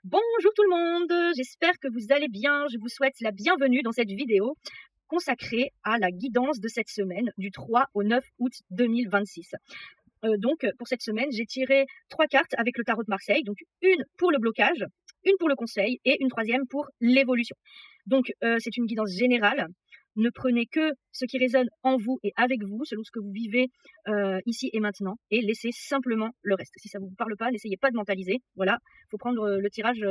Bonjour tout le monde, j'espère que vous allez bien. Je vous souhaite la bienvenue dans cette vidéo consacrée à la guidance de cette semaine du 3 au 9 août 2026. Donc pour cette semaine, j'ai tiré 3 cartes avec le tarot de Marseille, donc une pour le blocage, une pour le conseil et une troisième pour l'évolution. Donc c'est une guidance générale. Ne prenez que ce qui résonne en vous et avec vous, selon ce que vous vivez ici et maintenant, et laissez simplement le reste. Si ça ne vous parle pas, n'essayez pas de mentaliser. Voilà, il faut prendre le tirage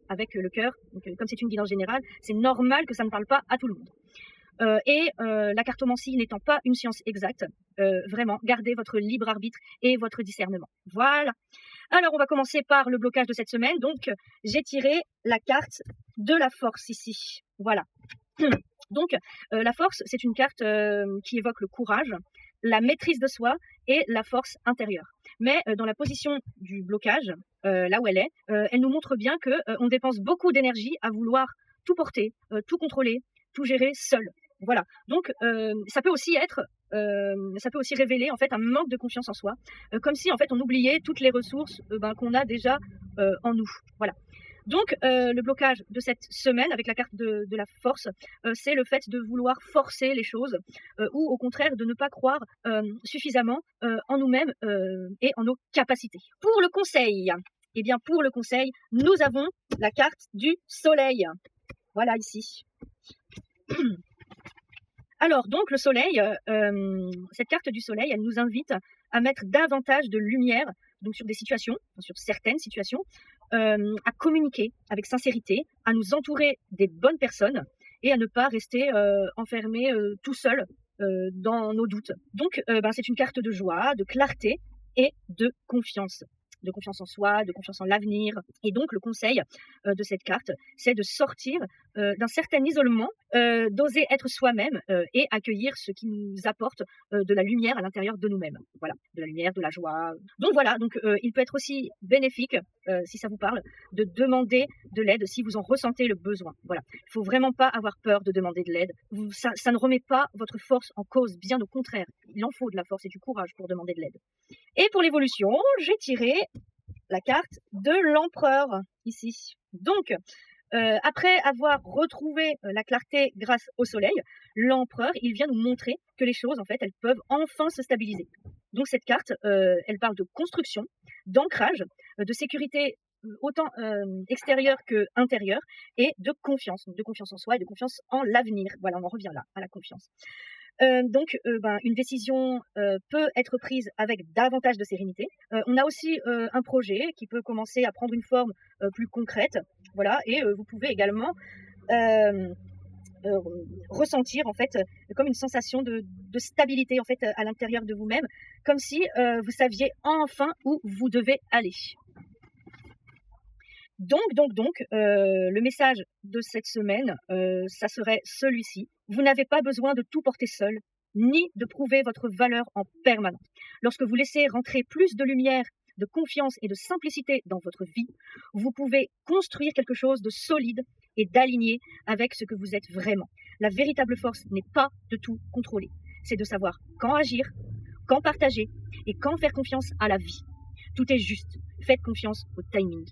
avec le cœur. Donc, comme c'est une guidance générale, c'est normal que ça ne parle pas à tout le monde. La cartomancie n'étant pas une science exacte, vraiment, gardez votre libre arbitre et votre discernement. Voilà. Alors, on va commencer par le blocage de cette semaine. Donc, j'ai tiré la carte de la force ici. Voilà. Donc, la force, c'est une carte qui évoque le courage, la maîtrise de soi et la force intérieure. Mais dans la position du blocage, là où elle est, elle nous montre bien qu'on dépense beaucoup d'énergie à vouloir tout porter, tout contrôler, tout gérer seul. Voilà. Donc, ça peut aussi révéler en fait un manque de confiance en soi, comme si en fait on oubliait toutes les ressources qu'on a déjà en nous. Voilà. Donc, le blocage de cette semaine avec la carte de la force, c'est le fait de vouloir forcer les choses ou au contraire de ne pas croire suffisamment en nous-mêmes et en nos capacités. Pour le conseil, eh bien pour le conseil, nous avons la carte du soleil. Voilà ici. Alors donc le soleil, cette carte du soleil, elle nous invite à mettre davantage de lumière donc sur des situations, sur certaines situations, à communiquer avec sincérité, à nous entourer des bonnes personnes et à ne pas rester enfermé tout seul dans nos doutes. Donc c'est une carte de joie, de clarté et de confiance en soi, de confiance en l'avenir. Et donc le conseil de cette carte, c'est de sortir d'un certain isolement, d'oser être soi-même et accueillir ce qui nous apporte de la lumière à l'intérieur de nous-mêmes. Voilà, de la lumière, de la joie. Donc voilà, il peut être aussi bénéfique, si ça vous parle, de demander de l'aide si vous en ressentez le besoin. Voilà, il ne faut vraiment pas avoir peur de demander de l'aide. Ça ne remet pas votre force en cause, bien au contraire. Il en faut de la force et du courage pour demander de l'aide. Et pour l'évolution, j'ai tiré la carte de l'empereur ici. Donc, après avoir retrouvé la clarté grâce au soleil, l'empereur, il vient nous montrer que les choses, en fait, elles peuvent enfin se stabiliser. Donc cette carte, elle parle de construction, d'ancrage, de sécurité autant extérieure que intérieure, et de confiance en soi et de confiance en l'avenir. Voilà, on en revient là, à la confiance. Une décision peut être prise avec davantage de sérénité. On a aussi un projet qui peut commencer à prendre une forme plus concrète. Voilà, et vous pouvez également ressentir en fait comme une sensation de stabilité en fait à l'intérieur de vous-même, comme si vous saviez enfin où vous devez aller. Donc, le message de cette semaine, ça serait celui-ci. Vous n'avez pas besoin de tout porter seul, ni de prouver votre valeur en permanence. Lorsque vous laissez rentrer plus de lumière, de confiance et de simplicité dans votre vie, vous pouvez construire quelque chose de solide et d'aligné avec ce que vous êtes vraiment. La véritable force n'est pas de tout contrôler. C'est de savoir quand agir, quand partager et quand faire confiance à la vie. Tout est juste. Faites confiance au timing.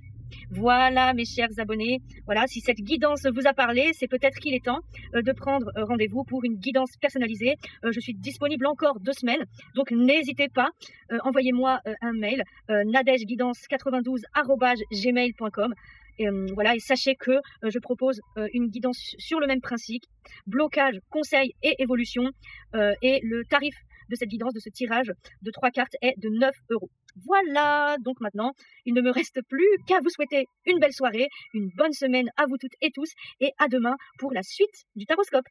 Voilà mes chers abonnés, voilà, si cette guidance vous a parlé, c'est peut-être qu'il est temps de prendre rendez-vous pour une guidance personnalisée. Je suis disponible encore 2 semaines, donc n'hésitez pas, envoyez-moi un mail, nadège92@gmail.com. Voilà, et sachez que je propose une guidance sur le même principe, blocage, conseil et évolution, et le tarif de cette guidance, de ce tirage de 3 cartes est de 9 €. Voilà, donc maintenant, il ne me reste plus qu'à vous souhaiter une belle soirée, une bonne semaine à vous toutes et tous, et à demain pour la suite du Taroscope.